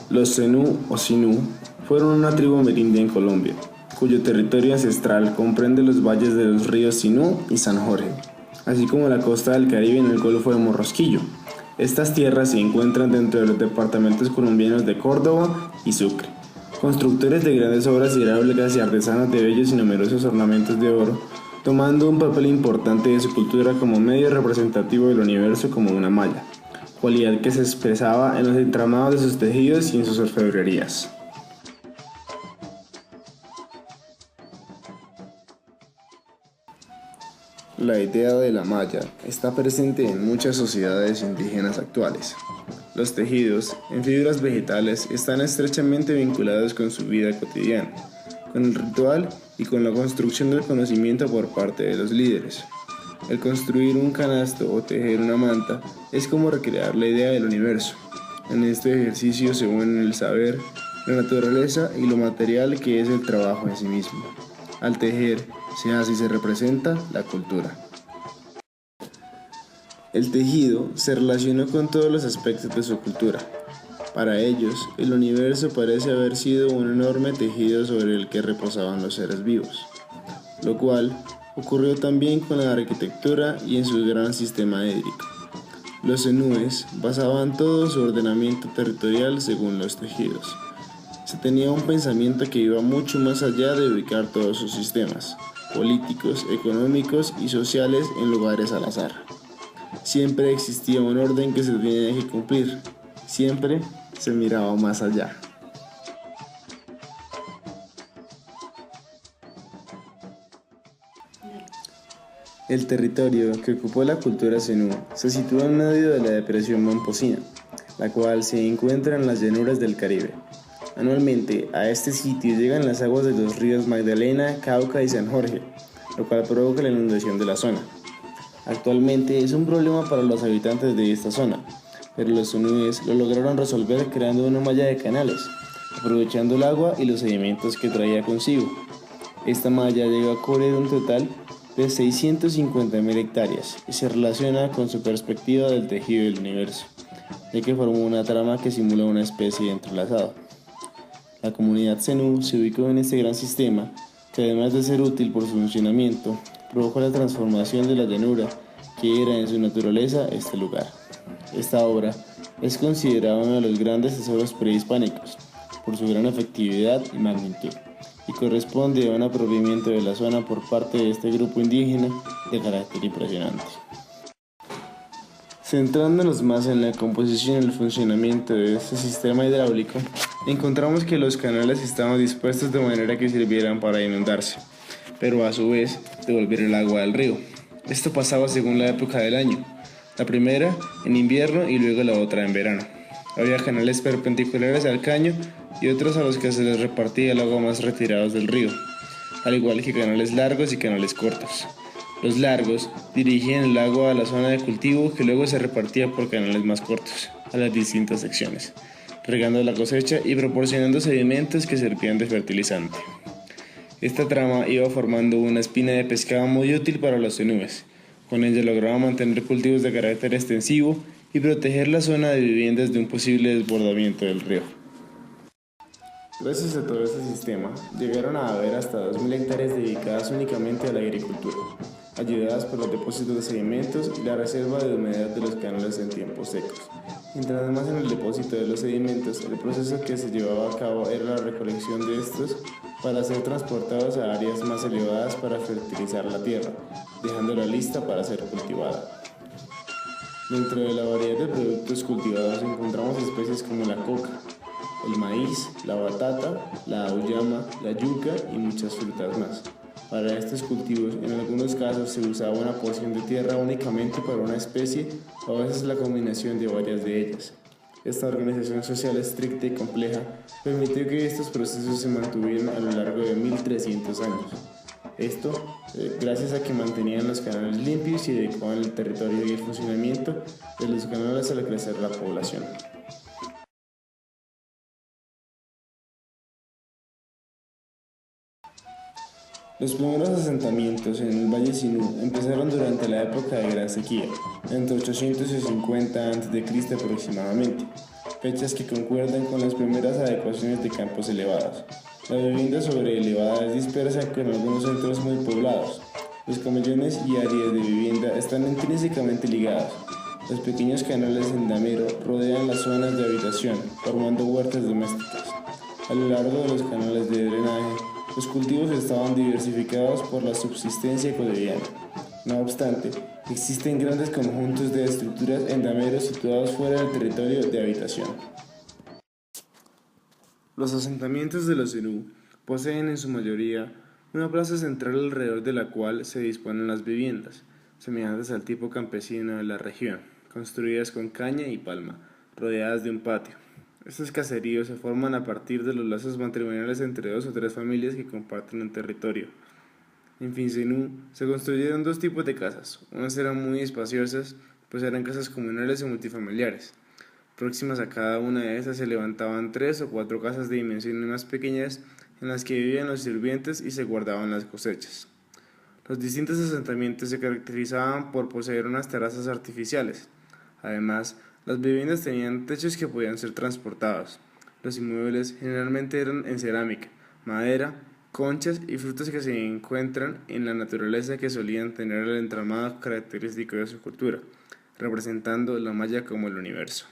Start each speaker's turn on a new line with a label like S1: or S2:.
S1: Los Zenú o Sinú fueron una tribu ameríndia en Colombia, cuyo territorio ancestral comprende los valles de los ríos Sinú y San Jorge, así como la costa del Caribe en el Golfo de Morrosquillo. Estas tierras se encuentran dentro de los departamentos colombianos de Córdoba y Sucre. Constructores de grandes obras hidráulicas y artesanos de bellos y numerosos ornamentos de oro, tomando un papel importante de su cultura como medio representativo del universo como una malla, cualidad que se expresaba en los entramados de sus tejidos y en sus orfebrerías. La idea de la malla está presente en muchas sociedades indígenas actuales. Los tejidos en fibras vegetales están estrechamente vinculados con su vida cotidiana, con el ritual y con la construcción del conocimiento por parte de los líderes. El construir un canasto o tejer una manta es como recrear la idea del universo. En este ejercicio se unen el saber, la naturaleza y lo material que es el trabajo en sí mismo. Al tejer se hace y se representa la cultura. El tejido se relacionó con todos los aspectos de su cultura. Para ellos, el universo parece haber sido un enorme tejido sobre el que reposaban los seres vivos, lo cual ocurrió también con la arquitectura y en su gran sistema hídrico. Los zenúes basaban todo su ordenamiento territorial según los tejidos. Se tenía un pensamiento que iba mucho más allá de ubicar todos sus sistemas políticos, económicos y sociales en lugares al azar. Siempre existía un orden que se tenía que cumplir, siempre se miraba más allá. El territorio que ocupó la cultura zenú se sitúa en medio de la depresión Momposina, la cual se encuentra en las llanuras del Caribe. Anualmente a este sitio llegan las aguas de los ríos Magdalena, Cauca y San Jorge, lo cual provoca la inundación de la zona. Actualmente es un problema para los habitantes de esta zona, pero los zenúes lo lograron resolver creando una malla de canales, aprovechando el agua y los sedimentos que traía consigo. Esta malla llegó a cubrir un total de 650.000 hectáreas y se relaciona con su perspectiva del tejido del universo, ya que formó una trama que simula una especie de entrelazado. La comunidad zenú se ubicó en este gran sistema que, además de ser útil por su funcionamiento, provocó la transformación de la llanura que era en su naturaleza este lugar. Esta obra es considerada uno de los grandes tesoros prehispánicos por su gran efectividad y magnitud, y corresponde a un apropiamiento de la zona por parte de este grupo indígena de carácter impresionante. Centrándonos más en la composición y el funcionamiento de este sistema hidráulico, encontramos que los canales estaban dispuestos de manera que sirvieran para inundarse, pero a su vez devolver el agua al río. Esto pasaba según la época del año, la primera en invierno y luego la otra en verano. Había canales perpendiculares al caño y otros a los que se les repartía el agua más retirados del río, al igual que canales largos y canales cortos. Los largos dirigían el agua a la zona de cultivo que luego se repartía por canales más cortos, a las distintas secciones, regando la cosecha y proporcionando sedimentos que servían de fertilizante. Esta trama iba formando una espina de pescado muy útil para los zenúes. Con ella lograban mantener cultivos de carácter extensivo y proteger la zona de viviendas de un posible desbordamiento del río. Gracias a todo este sistema, llegaron a haber hasta 2.000 hectáreas dedicadas únicamente a la agricultura, ayudadas por los depósitos de sedimentos y la reserva de humedad de los canales en tiempos secos. Mientras más en el depósito de los sedimentos, el proceso que se llevaba a cabo era la recolección de estos para ser transportados a áreas más elevadas para fertilizar la tierra, dejándola lista para ser cultivada. Dentro de la variedad de productos cultivados encontramos especies como la coca, el maíz, la batata, la auyama, la yuca y muchas frutas más. Para estos cultivos, en algunos casos se usaba una porción de tierra únicamente para una especie o a veces la combinación de varias de ellas. Esta organización social estricta y compleja permitió que estos procesos se mantuvieran a lo largo de 1300 años. Esto gracias a que mantenían los canales limpios y adecuaban el territorio y el funcionamiento de los canales al crecer la población. Los primeros asentamientos en el Valle Sinú empezaron durante la época de gran sequía, entre 850 a.C. aproximadamente. fechas que concuerdan con las primeras adecuaciones de campos elevados. La vivienda sobre elevada es dispersa con algunos centros muy poblados. Los camellones y áreas de vivienda están intrínsecamente ligados. Los pequeños canales en damero rodean las zonas de habitación, formando huertas domésticas. A lo largo de los canales de drenaje, los cultivos estaban diversificados por la subsistencia cotidiana. No obstante, existen grandes conjuntos de estructuras en dameros situados fuera del territorio de habitación. Los asentamientos de los zenú poseen en su mayoría una plaza central alrededor de la cual se disponen las viviendas, semejantes al tipo campesino de la región, construidas con caña y palma, rodeadas de un patio. Estos caseríos se forman a partir de los lazos matrimoniales entre dos o tres familias que comparten un territorio. En Finzenú se construyeron dos tipos de casas. Unas eran muy espaciosas, pues eran casas comunales o multifamiliares. Próximas a cada una de estas se levantaban 3 o 4 casas de dimensiones más pequeñas en las que vivían los sirvientes y se guardaban las cosechas. Los distintos asentamientos se caracterizaban por poseer unas terrazas artificiales. Además, las viviendas tenían techos que podían ser transportados. Los inmuebles generalmente eran en cerámica, madera, conchas y frutas que se encuentran en la naturaleza que solían tener el entramado característico de su cultura, representando la malla como el universo.